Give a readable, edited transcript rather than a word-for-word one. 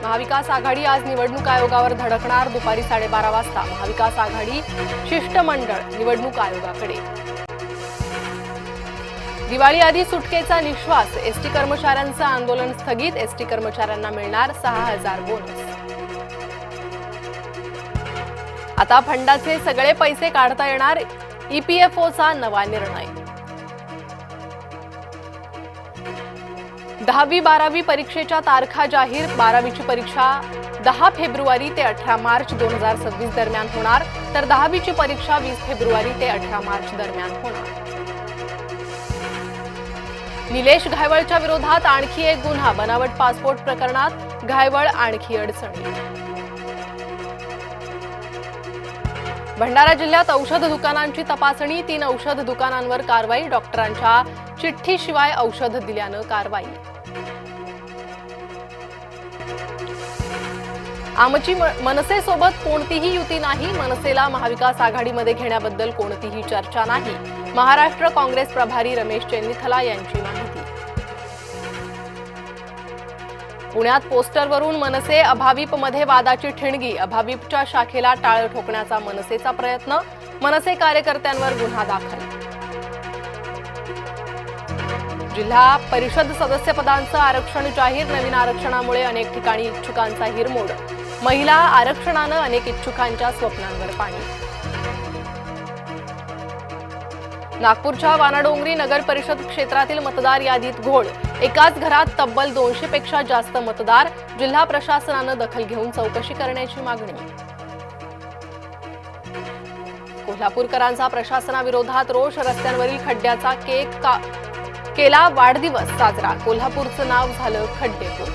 महाविकास आघाडी आज निवडणूक आयोगावर धडकणार. दुपारी 12:30 वाजता महाविकास आघाडी शिष्टमंडळ निवडणूक आयोगाकडे. दिवाळी आधी सुटकेचा निश्वास. एसटी कर्मचाऱ्यांचं आंदोलन स्थगित. एसटी कर्मचाऱ्यांना मिळणार 6,000 बोनस. आता फंडाचे सगळे पैसे काढता येणार. ईपीएफओचा नवा निर्णय. 10वी-12वी परीक्षेच्या तारखा जाहीर. 12वीची परीक्षा 10 फेब्रुवारी ते 18 मार्च 2026 दरम्यान होणार, तर 10वीची परीक्षा 20 फेब्रुवारी ते 18 मार्च दरम्यान होणार. निलेश घायवळच्या विरोधात आणखी एक गुन्हा. बनावट पासपोर्ट प्रकरणात घायवळ आणखी अडचणी. भंडारा जिल्ह्यात औषध दुकानांची तपासणी. 3 औषध दुकानांवर कारवाई. डॉक्टरांच्या चिठ्ठीशिवाय औषध दिल्यानं कारवाई. आमची मनसेसोबत कोणतीही युती नाही. मनसेला महाविकास आघाडीमध्ये घेण्याबद्दल कोणतीही चर्चा नाही. महाराष्ट्र काँग्रेस प्रभारी रमेश चेन्नीथला यांची माहिती. पुण्यात पोस्टरवरून मनसे अभाविपमध्ये वादाची ठिणगी. अभाविपच्या शाखेला टाळं ठोकण्याचा मनसेचा प्रयत्न. मनसे कार्यकर्त्यांवर गुन्हा दाखल. जिल्हा परिषद सदस्यपदांचं आरक्षण जाहीर. नवीन आरक्षणामुळे अनेक ठिकाणी इच्छुकांचा हिरमोड. महिला आरक्षणानं अनेक इच्छुकांच्या स्वप्नांवर पाणी. नागपूरच्या वानाडोंगरी नगर परिषद क्षेत्रातील मतदार यादीत घोळ. एकाच घरात तब्बल 200 पेक्षा जास्त मतदार. जिल्हा प्रशासनानं दखल घेऊन चौकशी करण्याची मागणी. कोल्हापूरकरांचा प्रशासनाविरोधात रोष. रस्त्यांवरील खड्ड्याचा केला वाढदिवस साजरा. कोल्हापूरचं नाव झालं खड्डेपूर.